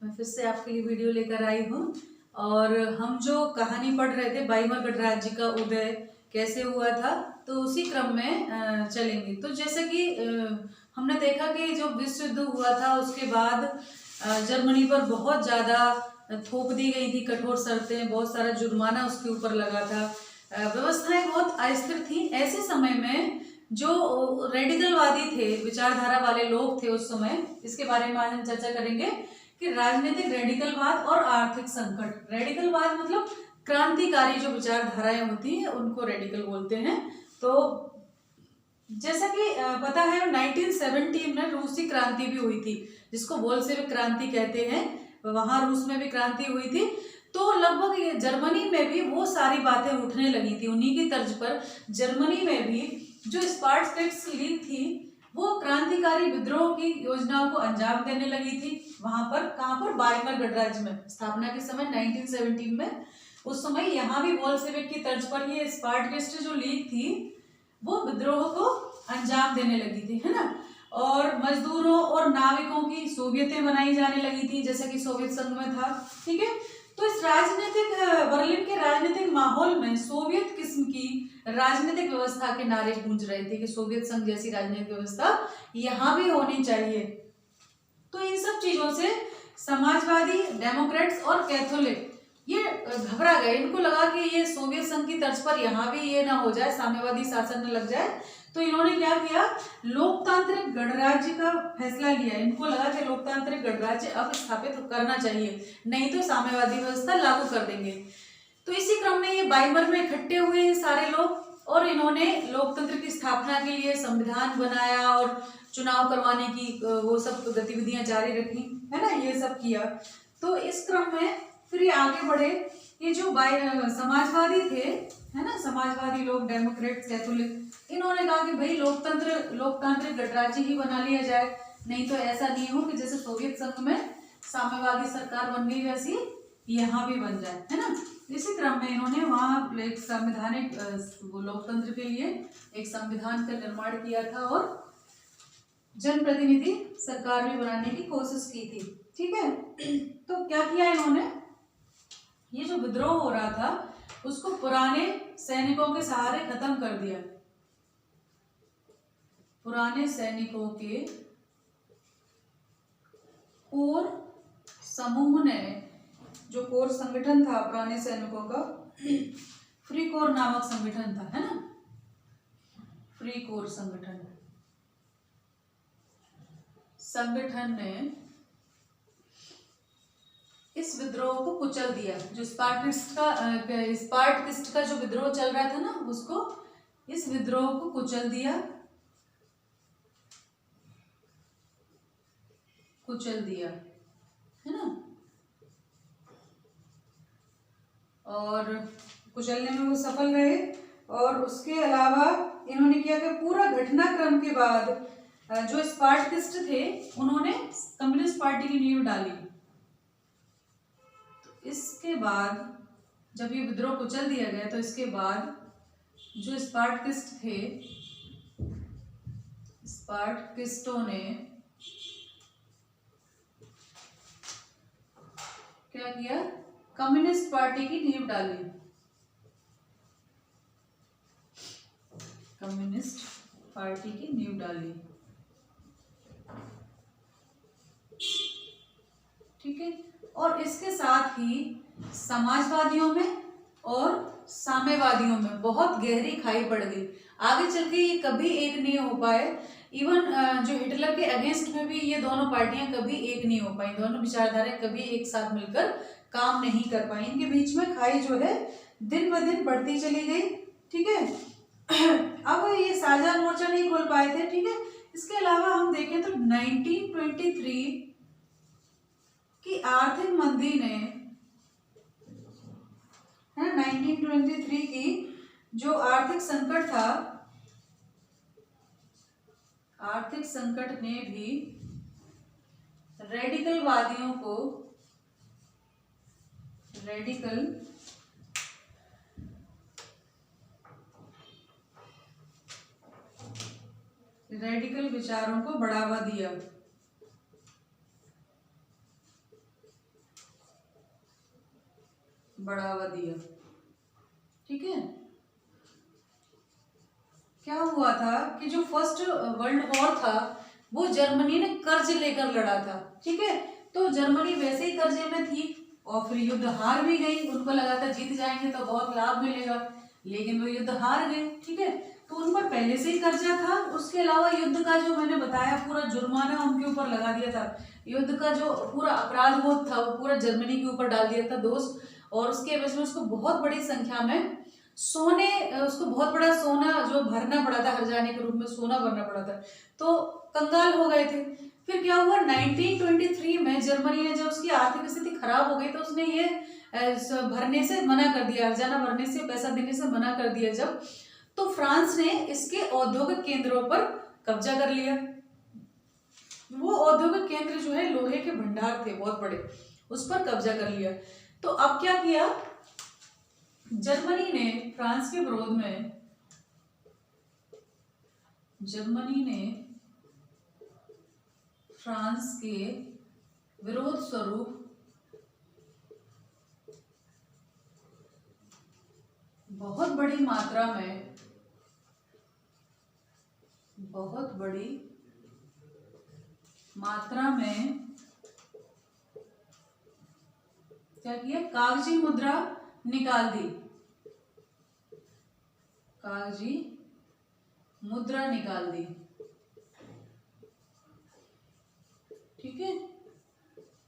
मैं फिर से आपके लिए वीडियो लेकर आई हूँ। और हम जो कहानी पढ़ रहे थे बाइमर गणराज्य का उदय कैसे हुआ था, तो उसी क्रम में चलेंगे। तो जैसे कि हमने देखा कि जो विश्व युद्ध हुआ था उसके बाद जर्मनी पर बहुत ज़्यादा थोप दी गई थी कठोर शर्तें, बहुत सारा जुर्माना उसके ऊपर लगा था, व्यवस्थाएं बहुत अस्थिर थी। ऐसे समय में जो रेडिकलवादी थे, विचारधारा वाले लोग थे उस समय, इसके बारे में आज हम चर्चा करेंगे कि राजनीतिक रेडिकलवाद और आर्थिक संकट। रेडिकलवाद मतलब क्रांतिकारी जो विचारधाराएं होती हैं उनको रेडिकल बोलते हैं। तो जैसा कि पता है 1917 में रूसी क्रांति भी हुई थी, जिसको बोल्शेविक क्रांति कहते हैं। वहां रूस में भी क्रांति हुई थी। तो लगभग जर्मनी में भी वो सारी बातें उठने लगी थी। उन्हीं की तर्ज पर जर्मनी में भी जो स्पार्टैक्स लीग थी वो क्रांतिकारी विद्रोह की योजनाओं को अंजाम देने लगी थी। वहां पर कहां पर बाइमर गणराज्य में स्थापना के समय 1917 में, उस समय यहाँ भी बोल्शेविक की तर्ज पर ये स्पार्टैक्स जो लीग थी वो विद्रोह को अंजाम देने लगी थी, है ना। और मजदूरों और नाविकों की सोवियतें बनाई जाने लगी थी, जैसे कि सोवियत संघ में था, ठीक है। तो इस राजनीतिक बर्लिन के राजनीतिक माहौल में सोवियत किस्म की राजनीतिक व्यवस्था के नारे गूंज रहे थे कि सोवियत संघ जैसी राजनीतिक व्यवस्था यहाँ भी होनी चाहिए। तो इन सब चीजों से समाजवादी, डेमोक्रेट्स और कैथोलिक ये घबरा गए। इनको लगा कि ये सोवियत संघ की तर्ज पर यहाँ भी ये ना हो जाए, साम्यवादी शासन न लग जाए। तो इन्होंने क्या किया, लोकतांत्रिक गणराज्य का फैसला लिया। इनको लगा कि लोकतांत्रिक गणराज्य अब स्थापित करना चाहिए, नहीं तो साम्यवादी व्यवस्था लागू कर देंगे। तो इसी क्रम में ये बाइमर में इकट्ठे हुए सारे लोग और इन्होंने लोकतंत्र की स्थापना के लिए संविधान बनाया और चुनाव करवाने की वो सब गतिविधियां जारी रखी, है ना, ये सब किया। तो इस क्रम में फिर ये आगे बढ़े। ये जो समाजवादी थे, है ना, समाजवादी लोग, डेमोक्रेट, कैथोलिक, इन्होंने कहा कि भाई लोकतांत्रिक गणराज्य ही बना लिया जाए, नहीं तो ऐसा नहीं हो कि जैसे सोवियत संघ में साम्यवादी सरकार बन गई वैसी यहाँ भी बन जाए, है ना। इसी क्रम में इन्होंने वहां एक संवैधानिक लोकतंत्र के लिए एक संविधान का निर्माण किया था और जनप्रतिनिधि सरकार भी बनाने की कोशिश की थी, ठीक है। तो क्या किया इन्होंने, ये जो विद्रोह हो रहा था उसको पुराने सैनिकों के सहारे खत्म कर दिया। पुराने सैनिकों के कोर समूह ने, जो कोर संगठन था पुराने सैनिकों का, फ्री कोर नामक संगठन था, है ना, फ्री कोर संगठन ने इस विद्रोह को कुचल दिया। जो स्पार्टकिस्ट का जो विद्रोह चल रहा था ना, उसको, इस विद्रोह को कुचल दिया, है ना। और कुचलने में वो सफल रहे। और उसके अलावा इन्होंने किया कि पूरा घटनाक्रम के बाद जो स्पार्टकिस्ट थे उन्होंने कम्युनिस्ट पार्टी की नींव डाली। तो इसके बाद जब ये विद्रोह कुचल दिया गया तो इसके बाद जो स्पार्टकिस्ट थे, स्पार्टकिस्टों ने क्या किया, कम्युनिस्ट पार्टी की नींव डाली। कम्युनिस्ट पार्टी की नींव डाली, ठीक है। और इसके साथ ही समाजवादियों में और साम्यवादियों में बहुत गहरी खाई पड़ गई। आगे चल के ये कभी एक नहीं हो पाए। इवन जो हिटलर के अगेंस्ट में भी ये दोनों पार्टियां कभी एक नहीं हो पाई। दोनों विचारधाराएं कभी एक साथ मिलकर काम नहीं कर पाई। इनके बीच में खाई जो है दिन ब दिन बढ़ती चली गई, ठीक है। अब ये साझा मोर्चा नहीं खोल पाए थे, ठीक है। इसके अलावा हम देखें तो 1923 की आर्थिक मंदी ने, है 1923 की जो आर्थिक संकट था, आर्थिक संकट ने भी रेडिकलवादियों को, रेडिकल विचारों को बढ़ावा दिया। बढ़ावा दिया। ठीक है, क्या हुआ था कि जो फर्स्ट वर्ल्ड वॉर था वो जर्मनी ने कर्ज लेकर लड़ा था। ठीक है, तो जर्मनी वैसे ही कर्जे में थी और फिर युद्ध हार भी गई। उनको लगा था जीत जाएंगे तो बहुत लाभ मिलेगा, लेकिन वो युद्ध हार गए। ठीक है, तो उन पर पहले से ही कर्जा था। उसके अलावा युद्ध का जो मैंने बताया पूरा जुर्माना उनके ऊपर लगा दिया था। युद्ध का जो पूरा अपराध बोध था वो पूरा जर्मनी के ऊपर डाल दिया था दोष। और उसके वजह में उसको बहुत बड़ी संख्या में सोने, उसको बहुत बड़ा सोना जो भरना पड़ा था, हर्जाने के रूप में सोना भरना पड़ा था, तो कंगाल हो गए थे। फिर क्या हुआ, 1923 में जर्मनी ने जब उसकी आर्थिक स्थिति खराब हो गई तो उसने ये भरने से मना कर दिया, हर्जाना भरने से, पैसा देने से मना कर दिया जब, तो फ्रांस ने इसके औद्योगिक केंद्रों पर कब्जा कर लिया। वो औद्योगिक केंद्र जो है लोहे के भंडार थे बहुत बड़े, उस पर कब्जा कर लिया। तो अब क्या किया जर्मनी ने फ्रांस के विरोध में, जर्मनी ने फ्रांस के विरोध स्वरूप बहुत बड़ी मात्रा में, बहुत बड़ी मात्रा में क्या किया, कागजी मुद्रा निकाल दी, कागजी मुद्रा निकाल दी। ठीक है,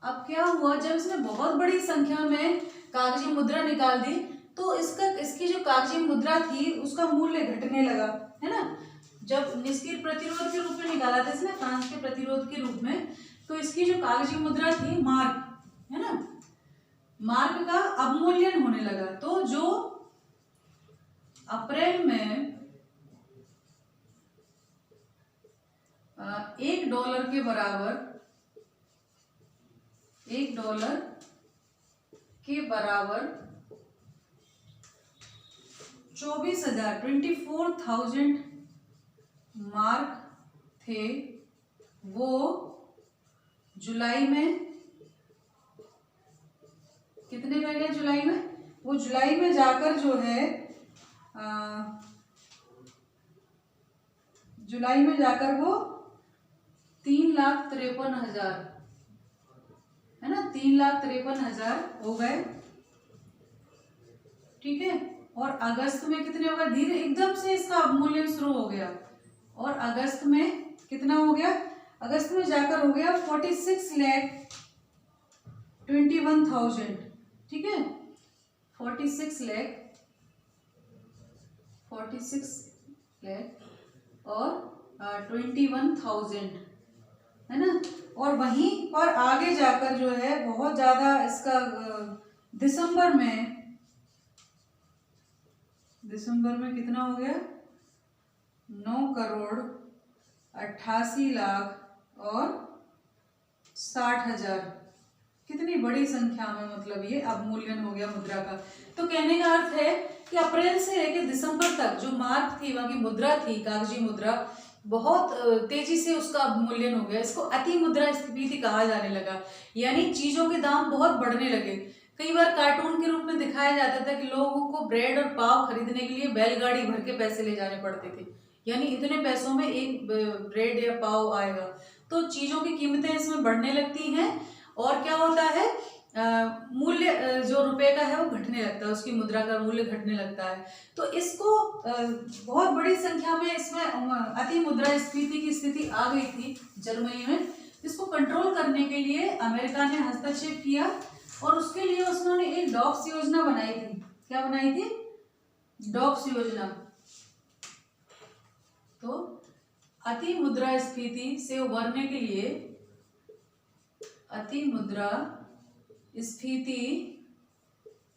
अब क्या हुआ, जब इसने बहुत बड़ी संख्या में कागजी मुद्रा निकाल दी तो इसकी जो कागजी मुद्रा थी उसका मूल्य घटने लगा, है ना। जब इसके प्रतिरोध के रूप में निकाला था इसने, फ्रांस के प्रतिरोध के रूप में, तो इसकी जो कागजी मुद्रा थी मार्क, है ना, मार्क का अवमूल्यन होने लगा। तो जो अप्रैल में $1 के बराबर, $1 के बराबर 24,000 मार्क थे, वो जुलाई में कितने रह गए, जुलाई में, वो जुलाई में जाकर जो है जुलाई में जाकर वो 3,53,000, है ना, 3,53,000 हो गए। ठीक है, और अगस्त में कितने हो गए, धीरे एकदम से इसका अवमूल्यन शुरू हो गया, और अगस्त में कितना हो गया, अगस्त में जाकर हो गया 46,21,000। ठीक है, 46 लाख और 21,000, है ना। और वहीं पर आगे जाकर जो है बहुत ज्यादा इसका दिसंबर में कितना हो गया, 9,88,60,000, कितनी बड़ी संख्या में, मतलब ये अवमूल्यन हो गया मुद्रा का। तो कहने का अर्थ है कि अप्रैल से लेकर दिसंबर तक जो मार्क थी, वहां की मुद्रा थी, कागजी मुद्रा, बहुत तेजी से उसका अवमूल्यन हो गया। इसको अति मुद्रास्फीति कहा जाने लगा, यानी चीजों के दाम बहुत बढ़ने लगे। कई बार कार्टून के रूप में दिखाया जाता था कि लोगों को ब्रेड और पाव खरीदने के लिए बैलगाड़ी भर के पैसे ले जाने पड़ते थे, यानी इतने पैसों में एक ब्रेड या पाव आएगा। तो चीजों की कीमतें इसमें बढ़ने लगती हैं, और क्या होता है, मूल्य जो रुपए का है वो घटने लगता है, उसकी मुद्रा का मूल्य घटने लगता है। तो इसको बहुत बड़ी संख्या में इसमें अति मुद्रास्फीति की स्थिति आ गई थी जर्मनी में। इसको कंट्रोल करने के लिए अमेरिका ने हस्तक्षेप किया, और उसके लिए उन्होंने एक डॉक्स योजना बनाई थी। क्या बनाई थी, डॉक्स योजना। तो अति मुद्रास्फीति से उबरने के लिए, अति मुद्रा स्फीति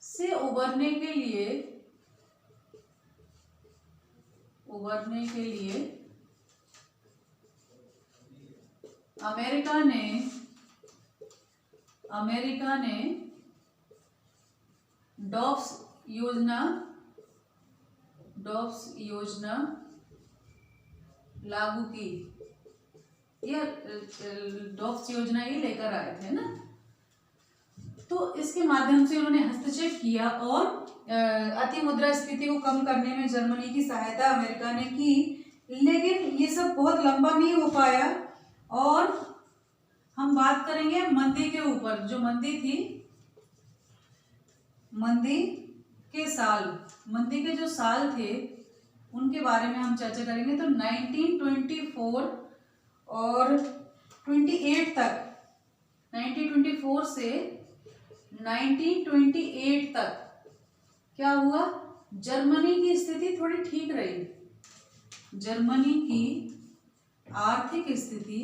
से उबरने के लिए अमेरिका ने डॉप्स योजना लागू की। यह डॉप्स योजना ये लेकर आए थे ना। तो इसके माध्यम से उन्होंने हस्तक्षेप किया और अति मुद्रास्फीति को कम करने में जर्मनी की सहायता अमेरिका ने की, लेकिन ये सब बहुत लंबा नहीं हो पाया। और हम बात करेंगे मंदी के ऊपर। जो मंदी थी, मंदी के जो साल थे उनके बारे में हम चर्चा करेंगे। तो 1924 और 28 तक, 1924 से 1928 तक क्या हुआ, जर्मनी की स्थिति थोड़ी ठीक रही। जर्मनी की आर्थिक स्थिति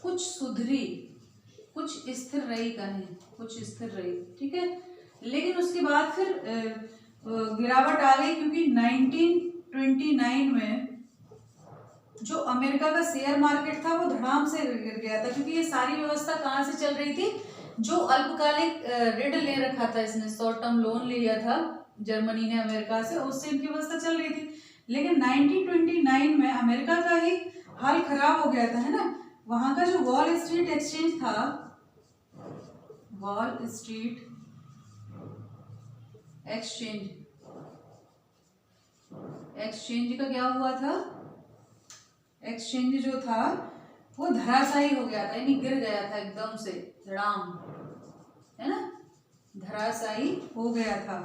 कुछ सुधरी, कुछ स्थिर रही, कुछ स्थिर रही, ठीक है। लेकिन उसके बाद फिर गिरावट आ गई, क्योंकि 1929 में जो अमेरिका का शेयर मार्केट था वो धड़ाम से गिर गया था, क्योंकि ये सारी व्यवस्था कहाँ से चल रही थी, जो अल्पकालिक ऋण ले रखा था, इसने शॉर्ट टर्म लोन लिया था जर्मनी ने अमेरिका से, उससे इनकी व्यवस्था चल रही थी। लेकिन 1929 में अमेरिका का ही हाल खराब हो गया था, है ना। वहां का जो वॉल स्ट्रीट एक्सचेंज था, वॉल स्ट्रीट एक्सचेंज का क्या हुआ था, एक्सचेंज जो था वो धराशायी हो गया था, यानी गिर गया था एकदम से, धड़ाम, है ना, धराशायी हो गया था।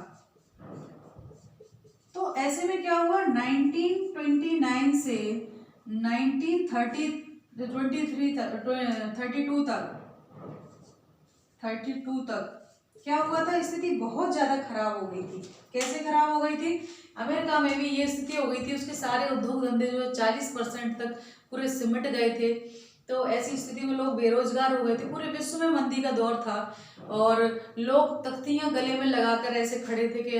तो ऐसे में क्या हुआ, 1929 से 1932 तक क्या हुआ था, स्थिति बहुत ज्यादा खराब हो गई थी। कैसे खराब हो गई थी, अमेरिका में भी ये स्थिति हो गई थी, उसके सारे उद्योग धंधे जो 40% तक पूरे सिमट गए थे। तो ऐसी स्थिति में लोग बेरोजगार हो गए थे, पूरे विश्व में मंदी का दौर था, और लोग तख्तियां गले में लगाकर ऐसे खड़े थे कि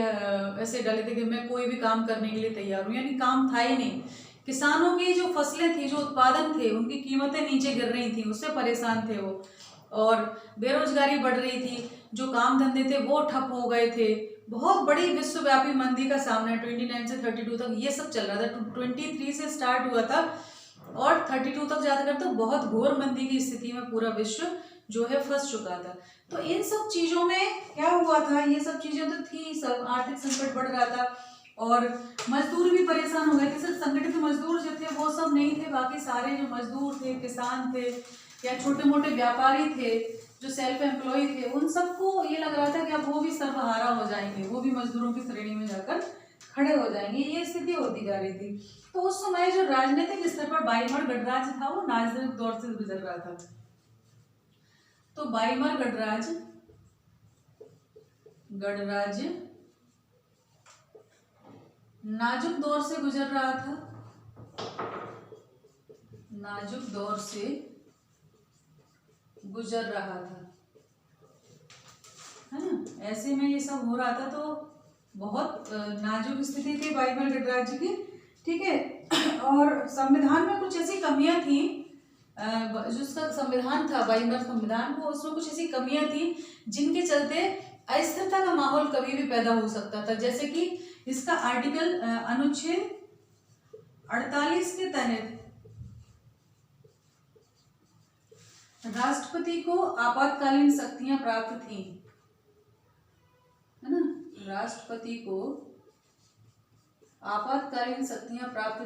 ऐसे डले थे कि मैं कोई भी काम करने के लिए तैयार हूँ, यानी काम था ही नहीं। किसानों की जो फसलें थी, जो उत्पादन थे, उनकी कीमतें नीचे गिर रही थी, उससे परेशान थे वो, और बेरोजगारी बढ़ रही थी, जो काम धंधे थे वो ठप हो गए थे। बहुत बड़ी विश्वव्यापी मंदी का सामना 29 से 32 तक ये सब चल रहा था। 23 से स्टार्ट हुआ था और 32 तक जाकर तो बहुत घोर मंदी की स्थिति में पूरा विश्व जो है फंस चुका था। तो इन सब चीजों में क्या हुआ था, ये सब चीजें तो थी, सब आर्थिक संकट बढ़ रहा था और मजदूर भी परेशान हो गए थे। सिर्फ संगठित मजदूर जो थे वो सब नहीं थे, बाकी सारे जो मजदूर थे, किसान थे या छोटे मोटे व्यापारी थे, जो सेल्फ एम्प्लॉय थे, उन सबको ये लग रहा था कि अब वो भी सर्वहारा हो जाएंगे, वो भी मजदूरों की श्रेणी में जाकर खड़े हो जाएंगे। ये स्थिति होती जा रही थी। तो उस समय जो राजनीतिक स्तर पर वाइमर गणराज्य था वो नाजुक दौर से गुजर रहा था। तो वाइमर गणराज्य नाजुक दौर से गुजर रहा था, नाजुक दौर से गुजर रहा था, है ना। ऐसे में ये सब हो रहा था, तो बहुत नाजुक स्थिति थी वाइमर गणराज्य की, ठीक है। और संविधान में कुछ ऐसी कमियां थी, जो उसका संविधान था वाइमर संविधान, वो उसमें कुछ ऐसी कमियां थी जिनके चलते अस्थिरता का माहौल कभी भी पैदा हो सकता था। जैसे कि इसका आर्टिकल अनुच्छेद 48 के तहत राष्ट्रपति को आपातकालीन शक्तियां प्राप्त थी, है ना। राष्ट्रपति को आपातकालीन शक्तियां प्राप्त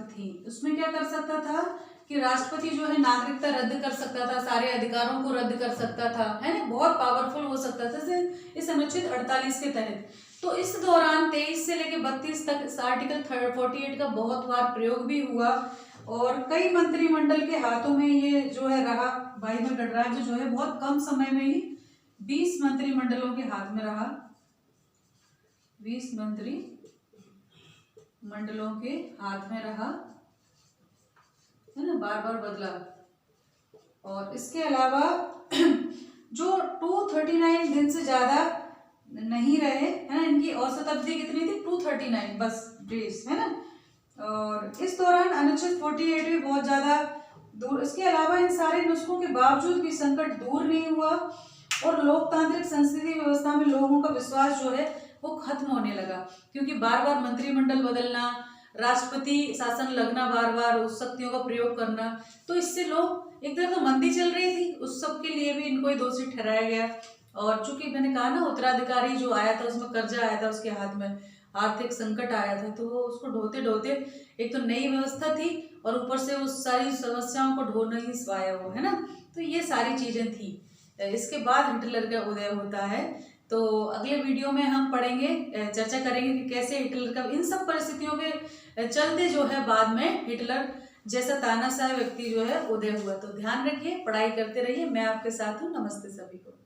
थी, उसमें क्या कर सकता था कि राष्ट्रपति जो है नागरिकता रद्द कर सकता था, सारे अधिकारों को रद्द कर सकता था, है ना, बहुत पावरफुल हो सकता था इस अनुच्छेद 48 के तहत। तो इस दौरान 23 से लेकर 32 तक इस आर्टिकल 48 का बहुत बार प्रयोग भी हुआ और कई मंत्रिमंडल के हाथों में ये जो है रहा। वाइमर गणराज्य जो है बहुत कम समय में ही 20 मंत्रिमंडलों के हाथ में रहा, 20 मंत्रिमंडलों के हाथ में रहा, है ना, बार बार बदला। और इसके अलावा जो 239 दिन से ज्यादा नहीं रहे, है ना, इनकी औसत अवधि कितनी थी, 239 बस डेज, है ना। और इस दौरान अनुच्छेद 48 भी बहुत ज्यादा दूर। इसके अलावा इन सारे नुस्खों के बावजूद भी संकट दूर नहीं हुआ और लोकतांत्रिक संस्कृति व्यवस्था में लोगों का विश्वास जो है वो खत्म होने लगा, क्योंकि बार बार मंत्रिमंडल बदलना, राष्ट्रपति शासन लगना, बार बार उस शक्तियों का प्रयोग करना, तो इससे लोग, एक तरह तो मंदी चल रही थी, उस सब के लिए भी इनको ही दोषी ठहराया गया। और चूंकि मैंने कहा ना, उत्तराधिकारी जो आया था उसमें कर्जा आया था उसके हाथ में, आर्थिक संकट आया था, तो वो उसको ढोते ढोते, एक तो नई व्यवस्था थी और ऊपर से उस सारी समस्याओं को ढो नहीं पाया वो, है ना। तो ये सारी चीजें थी। इसके बाद हिटलर का उदय होता है। तो अगले वीडियो में हम पढ़ेंगे, चर्चा करेंगे कि कैसे हिटलर का इन सब परिस्थितियों के चलते जो है बाद में हिटलर जैसा तानाशाह व्यक्ति जो है उदय हुआ। तो ध्यान रखिए, पढ़ाई करते रहिए, मैं आपके साथ हूँ। नमस्ते सभी को।